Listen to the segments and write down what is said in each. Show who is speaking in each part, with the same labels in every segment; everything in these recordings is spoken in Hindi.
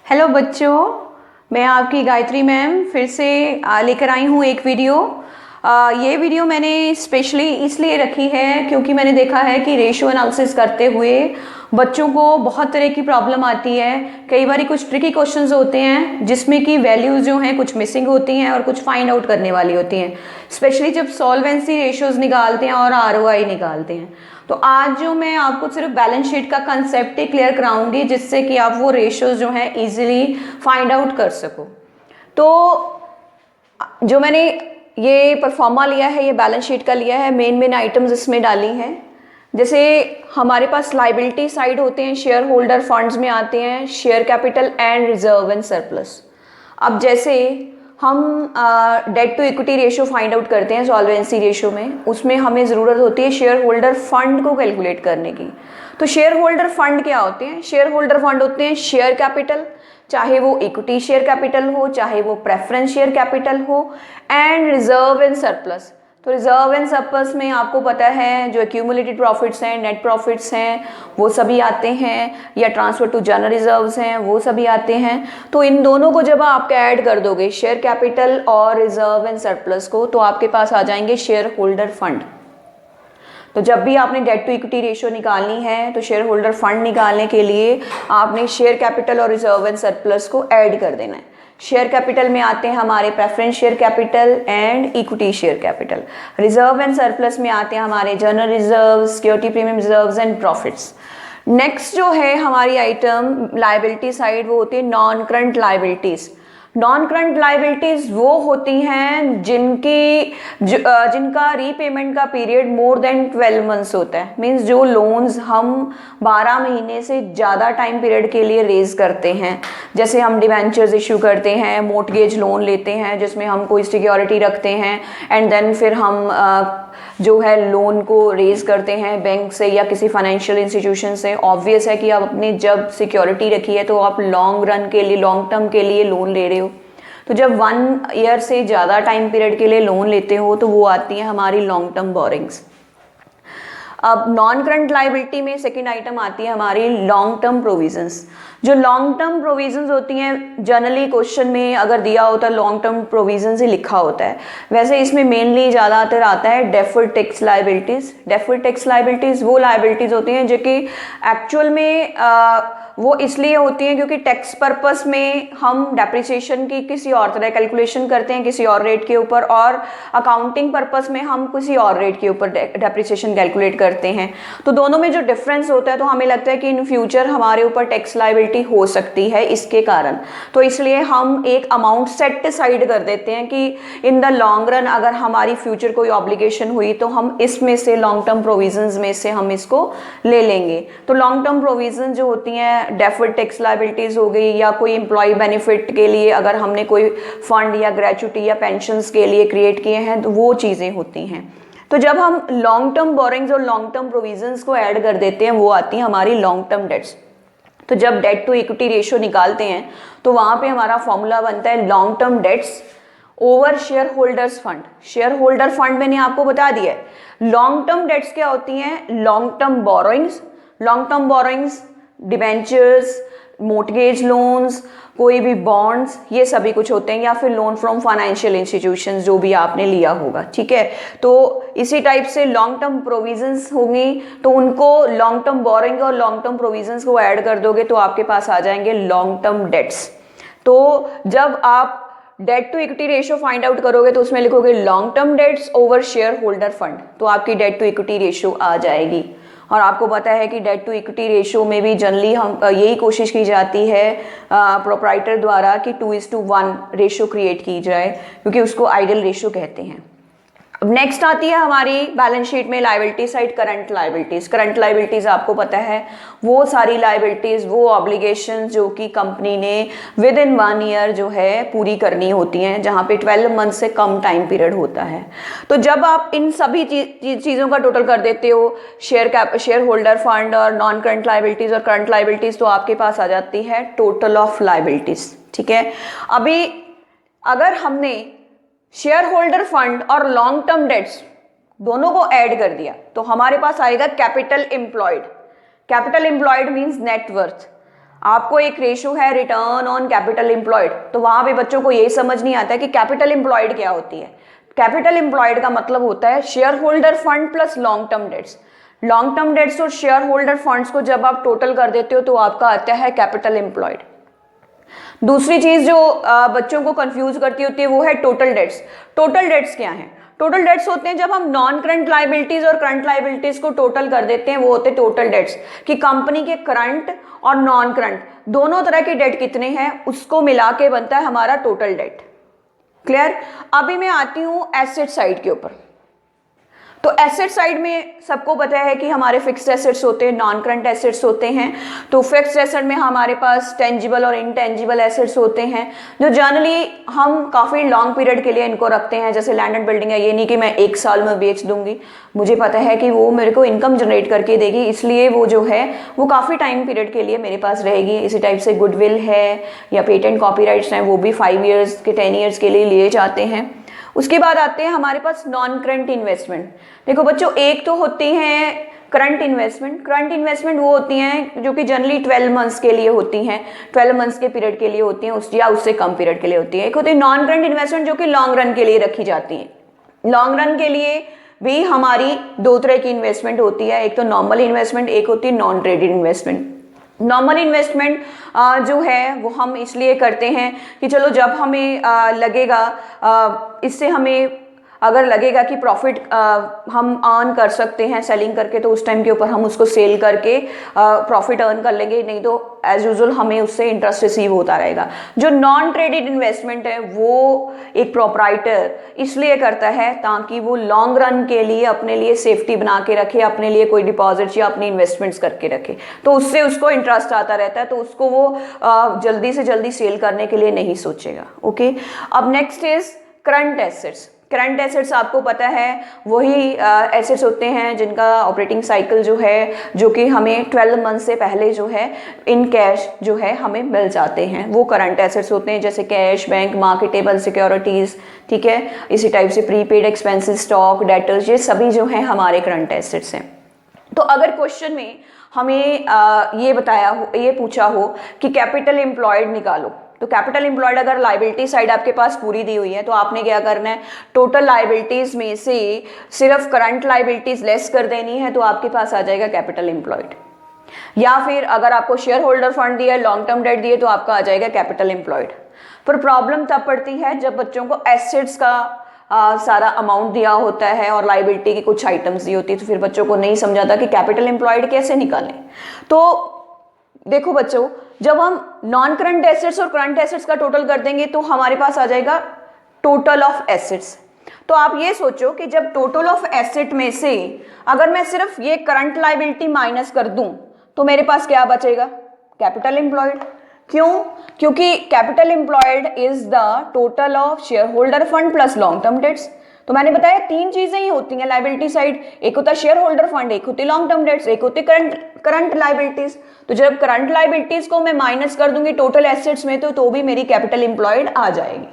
Speaker 1: हेलो बच्चों, मैं आपकी गायत्री मैम फिर से लेकर आई हूँ एक वीडियो। ये वीडियो मैंने स्पेशली इसलिए रखी है क्योंकि मैंने देखा है कि रेशियो एनालिसिस करते हुए बच्चों को बहुत तरह की प्रॉब्लम आती है। कई बार कुछ ट्रिकी क्वेश्चंस होते हैं जिसमें कि वैल्यूज जो हैं कुछ मिसिंग होती हैं और कुछ फाइंड आउट करने वाली होती हैं, स्पेशली जब सॉल्वेंसी रेशियोज निकालते हैं और आरओआई निकालते हैं। तो आज जो मैं आपको सिर्फ बैलेंस शीट का कंसेप्ट ही क्लियर कराऊंगी जिससे कि आप वो रेशियोज जो हैं इजीली फाइंड आउट कर सको। तो जो मैंने ये परफॉर्मा लिया है, ये बैलेंस शीट का लिया है, मेन आइटम्स इसमें डाली हैं। जैसे हमारे पास लाइबिलिटी साइड होते हैं, शेयर होल्डर फंड्स में आते हैं share capital and reserve and surplus. अब जैसे हम debt to equity ratio find out करते हैं सॉल्वेंसी रेशियो में, उसमें हमें ज़रूरत होती है शेयर होल्डर फंड को कैलकुलेट करने की। तो शेयर होल्डर फंड क्या होते हैं? शेयर होल्डर फंड होते हैं शेयर कैपिटल, चाहे वो इक्विटी शेयर कैपिटल हो, चाहे वो प्रेफरेंस शेयर कैपिटल हो, एंड रिजर्व एंड सरप्लस। तो रिजर्व एंड सरप्लस में आपको पता है जो एक्यूमुलेटेड प्रॉफिट्स हैं, नेट प्रॉफिट्स हैं, वो सभी आते हैं, या ट्रांसफर टू जनरल रिजर्व्स हैं, वो सभी आते हैं। तो इन दोनों को जब आप ऐड कर दोगे, शेयर कैपिटल और रिजर्व एंड सरप्लस को, तो आपके पास आ जाएंगे शेयर होल्डर फंड। तो जब भी आपने डेट टू इक्विटी रेशियो निकालनी है तो शेयर होल्डर फंड निकालने के लिए आपने शेयर कैपिटल और रिजर्व एंड सरप्लस को ऐड कर देना है। शेयर कैपिटल में आते हैं हमारे preference share capital and equity share capital. Reserve and surplus में आते हैं हमारे general reserve, security premium reserves and profits. Next जो है हमारी आइटम लायबिलिटी साइड, वो होती है non current liabilities. Non current liabilities वो होती हैं जिनका रीपेमेंट का पीरियड मोर देन 12 मंथ्स होता है। मींस जो लोन्स हम 12 महीने से ज़्यादा टाइम पीरियड के लिए रेज करते हैं, जैसे हम डिवेंचर्स इशू करते हैं, मोर्टगेज लोन लेते हैं जिसमें हम कोई सिक्योरिटी रखते हैं, एंड देन फिर हम जो है लोन को रेज करते हैं बैंक से या किसी फाइनेंशियल इंस्टीट्यूशन से। ऑब्वियस है कि आप अपनी जब सिक्योरिटी रखी है तो आप लॉन्ग रन के लिए, लॉन्ग टर्म के लिए लोन ले रहे हो। तो जब 1 ईयर से ज़्यादा टाइम पीरियड के लिए लोन लेते हो तो वो आती है हमारी लॉन्ग टर्म बोरिंग्स। अब नॉन करंट लायबिलिटी में सेकंड आइटम आती है हमारी लॉन्ग टर्म प्रोविजंस। जो लॉन्ग टर्म प्रोविजंस होती हैं, जनरली क्वेश्चन में अगर दिया होता है लॉन्ग टर्म प्रोविजंस ही लिखा होता है। वैसे इसमें मेनली ज़्यादातर आता है deferred tax liabilities. Deferred tax liabilities वो लायबिलिटीज़ होती हैं जो कि एक्चुअल में वो इसलिए होती हैं क्योंकि टैक्स पर्पस में हम डेप्रिसिएशन की किसी और तरह कैलकुलेशन करते हैं, किसी और रेट के ऊपर, और अकाउंटिंग पर्पस में हम किसी और रेट के ऊपर डेप्रिसिएशन कैलकुलेट करते हैं। तो दोनों में जो डिफरेंस होता है, तो हमें लगता है कि इन फ्यूचर हमारे ऊपर टैक्स लायबिलिटी हो सकती है इसके कारण। तो इसलिए हम एक अमाउंट सेट साइड कर देते हैं कि इन द लॉन्ग रन अगर हमारी फ्यूचर कोई ऑब्लिगेशन हुई तो हम इसमें से लॉन्ग टर्म प्रोविजंस में से हम इसको ले लेंगे। तो लॉन्ग टर्म प्रोविजन जो होती हैं डेफर्ड टैक्स लायबिलिटीज हो गई, या कोई एम्प्लॉय बेनिफिट के लिए अगर हमने कोई फंड या ग्रेचुटी या पेंशन्स के लिए क्रिएट किए हैं, तो वो चीज़ें होती हैं। तो जब हम लॉन्ग टर्म बोरिंग्स और लॉन्ग टर्म प्रोविजंस को ऐड कर देते हैं, वो आती है हमारी लॉन्ग टर्म डेट्स। तो जब डेट टू इक्विटी रेशियो निकालते हैं तो वहाँ पे हमारा फॉर्मूला बनता है long term debts over share holders fund. Share holder fund मैंने आपको बता दिया है। लॉन्ग टर्म डेट्स क्या होती हैं? Long term borrowings. Long term borrowings mortgage mortgage loans, कोई भी बॉन्ड्स, ये सभी कुछ होते हैं, या फिर लोन फ्रॉम फाइनेंशियल इंस्टीट्यूशंस जो भी आपने लिया होगा। ठीक है, तो इसी टाइप से लॉन्ग टर्म प्रोविजंस होंगी, तो उनको लॉन्ग टर्म बोरिंग और लॉन्ग टर्म प्रोविजंस को ऐड कर दोगे तो आपके पास आ जाएंगे लॉन्ग टर्म डेट्स। तो जब आप debt to equity ratio find out करोगे तो उसमें लिखोगे long term debts over share holder fund, तो आपकी डेट टू इक्विटी रेशियो आ जाएगी। और आपको पता है कि डेट टू इक्विटी रेशियो में भी जनरली हम यही कोशिश की जाती है प्रोप्राइटर द्वारा कि 2:1 रेशियो क्रिएट की जाए, क्योंकि उसको आइडियल रेशियो कहते हैं। अब नेक्स्ट आती है हमारी बैलेंस शीट में liability side current liabilities. Current liabilities आपको पता है वो सारी लायबिलिटीज, वो ऑब्लिगेशंस जो कि कंपनी ने विद इन 1 ईयर जो है पूरी करनी होती हैं, जहाँ पे 12 मंथ से कम टाइम पीरियड होता है। तो जब आप इन सभी चीज़ों का टोटल कर देते हो, शेयर होल्डर फंड और नॉन करंट लायबिलिटीज और करंट लायबिलिटीज, तो आपके पास आ जाती है टोटल ऑफ लायबिलिटीज। ठीक है, अभी अगर हमने शेयर होल्डर फंड और लॉन्ग टर्म डेट्स दोनों को ऐड कर दिया तो हमारे पास आएगा capital employed. Capital employed means net worth. आपको एक रेशो है रिटर्न ऑन कैपिटल एम्प्लॉयड, तो वहां पे बच्चों को ये समझ नहीं आता कि कैपिटल एम्प्लॉयड क्या होती है। कैपिटल एम्प्लॉयड का मतलब होता है share holder fund plus long term dates. Long term dates और शेयर होल्डर फंड्स को जब आप टोटल कर देते हो तो आपका आता है कैपिटल एम्प्लॉयड। दूसरी चीज जो बच्चों को कंफ्यूज करती होती है वो है टोटल डेट्स। टोटल डेट्स क्या है? टोटल डेट्स होते हैं जब हम नॉन करंट लाइबिलिटीज और करंट लाइबिलिटीज को टोटल कर देते हैं, वो होते हैं टोटल डेट्स। कि कंपनी के करंट और नॉन करंट दोनों तरह के डेट कितने हैं उसको मिला के बनता है हमारा टोटल डेट। क्लियर? अभी मैं आती हूं एसेट साइड के ऊपर। तो एसेट साइड में सबको पता है कि हमारे फिक्स्ड एसेट्स होते हैं, नॉन करंट एसेट्स होते हैं। तो फिक्स्ड एसेट में हमारे पास टेंजिबल और इनटेंजिबल एसेट्स होते हैं जो जनरली हम काफ़ी लॉन्ग पीरियड के लिए इनको रखते हैं। जैसे लैंड एंड बिल्डिंग है, ये नहीं कि मैं 1 साल में बेच दूंगी, मुझे पता है कि वो मेरे को इनकम जनरेट करके देगी, इसलिए वो जो है वो काफ़ी टाइम पीरियड के लिए मेरे पास रहेगी। इसी टाइप से गुडविल है या पेटेंट कॉपीराइट्स हैं, वो भी 5 ईयर्स के 10 ईयर्स के लिए लिए जाते हैं। उसके बाद आते हैं हमारे पास नॉन करंट इन्वेस्टमेंट। देखो बच्चों, एक तो होती हैं करंट इन्वेस्टमेंट। करंट इन्वेस्टमेंट वो होती हैं जो कि जनरली 12 मंथ्स के लिए होती हैं, 12 मंथ्स के पीरियड के लिए होती हैं उस या उससे कम पीरियड के लिए होती है। एक होती है नॉन करंट इन्वेस्टमेंट जो कि लॉन्ग रन के लिए रखी जाती है। लॉन्ग रन के लिए भी हमारी 2 तरह की इन्वेस्टमेंट होती है, एक तो नॉर्मल इन्वेस्टमेंट, एक होती है non traded investment. Normal investment जो है वो हम इसलिए करते हैं कि चलो जब हमें लगेगा इससे हमें अगर लगेगा कि प्रॉफिट हम अर्न कर सकते हैं सेलिंग करके, तो उस टाइम के ऊपर हम उसको सेल करके प्रॉफिट अर्न कर लेंगे, नहीं तो एज यूजुअल हमें उससे इंटरेस्ट रिसीव होता रहेगा। जो नॉन ट्रेडेड इन्वेस्टमेंट है वो एक प्रोप्राइटर इसलिए करता है ताकि वो लॉन्ग रन के लिए अपने लिए सेफ्टी बना के रखे, अपने लिए कोई डिपॉजिट या अपनी इन्वेस्टमेंट्स करके रखे, तो उससे उसको इंटरेस्ट आता रहता है, तो उसको वो जल्दी से जल्दी सेल करने के लिए नहीं सोचेगा। ओके, अब next is current assets. Current assets आपको पता है वही एसेट्स होते हैं जिनका ऑपरेटिंग साइकिल जो है, जो कि हमें 12 मंथ से पहले जो है इन कैश जो है हमें मिल जाते हैं, वो करंट एसेट्स होते हैं। जैसे कैश, बैंक, मार्केटेबल सिक्योरिटीज, ठीक है, इसी टाइप से प्रीपेड एक्सपेंसेस, स्टॉक, डेटर्स, ये सभी जो हैं हमारे करंट एसेट्स हैं। तो अगर क्वेश्चन में हमें ये पूछा हो कि कैपिटल एम्प्लॉयड निकालो, तो कैपिटल एम्प्लॉयड अगर लाइबिलिटी साइड आपके पास पूरी दी हुई है तो आपने क्या करना है, टोटल लाइबिलिटीज में से सिर्फ करंट लाइबिलिटीज लेस कर देनी है, तो आपके पास आ जाएगा कैपिटल एम्प्लॉयड। या फिर अगर आपको शेयर होल्डर फंड दिया है, लॉन्ग टर्म डेट दिए, तो आपका आ जाएगा कैपिटल एम्प्लॉयड। पर प्रॉब्लम तब पड़ती है जब बच्चों को एसेट्स का सारा अमाउंट दिया होता है और लाइबिलिटी की कुछ आइटम्स दी होती है, तो फिर बच्चों को नहीं समझ आता कि कैपिटल एम्प्लॉयड कैसे निकालें। तो देखो बच्चों, जब हम नॉन करंट एसेट्स और करंट एसेट्स का टोटल कर देंगे तो हमारे पास आ जाएगा टोटल ऑफ एसेट्स। तो आप ये सोचो कि जब टोटल ऑफ एसेट में से अगर मैं सिर्फ ये करंट लाइबिलिटी माइनस कर दूं तो मेरे पास क्या बचेगा, कैपिटल एम्प्लॉयड। क्यों? क्योंकि capital employed is the total of share holder fund plus long term dates. तो मैंने बताया 3 चीजें ही होती हैं लाइबिलिटी साइड, एक होता है शेयर होल्डर फंड, एक होती है लॉन्ग टर्म डेट्स, एक होती है करंट लाइबिलिटीज। तो जब करंट लाइबिलिटीज को मैं माइनस कर दूंगी टोटल एसेट्स में तो भी मेरी कैपिटल एम्प्लॉयड आ जाएगी।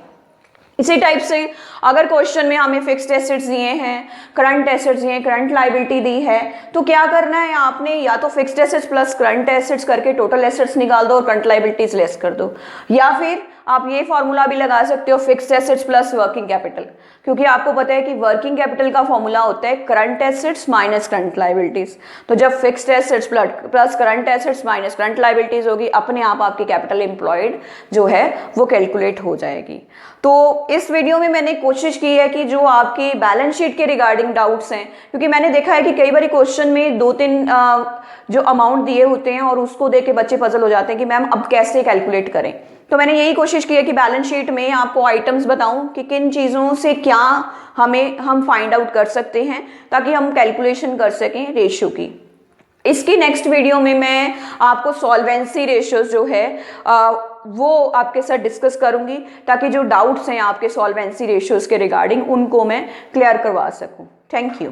Speaker 1: इसी टाइप से अगर क्वेश्चन में हमें फिक्स्ड एसेट्स दिए हैं, करंट एसेट्स दिए हैं, करंट लाइबिलिटी दी है, तो क्या करना है आपने, या तो fixed assets plus current assets करके टोटल एसेट्स निकाल दो और करंट लाइबिलिटीज लेस कर दो, या फिर आप ये फॉर्मूला भी लगा सकते हो fixed assets plus working capital, क्योंकि आपको पता है कि वर्किंग कैपिटल का फॉर्मूला होता है current assets minus current liabilities. तो जब fixed assets plus current assets minus current liabilities होगी, अपने आप आपकी कैपिटल एम्प्लॉयड जो है वो कैलकुलेट हो जाएगी। तो इस वीडियो में मैंने कोशिश की है कि जो आपके बैलेंस शीट के रिगार्डिंग डाउट्स हैं, क्योंकि मैंने देखा है कि कई बार क्वेश्चन में 2-3 जो अमाउंट दिए होते हैं और उसको देख के बच्चे पजल हो जाते हैं कि मैम अब कैसे कैलकुलेट करें। तो मैंने यही कोशिश की है कि बैलेंस शीट में आपको आइटम्स बताऊं कि किन चीज़ों से क्या हम फाइंड आउट कर सकते हैं ताकि हम कैलकुलेशन कर सकें रेशियो की। इसकी नेक्स्ट वीडियो में मैं आपको सॉल्वेंसी रेशियोज जो है वो आपके साथ डिस्कस करूंगी, ताकि जो डाउट्स हैं आपके सॉल्वेंसी रेशियोज के रिगार्डिंग उनको मैं क्लियर करवा सकूं। Thank you.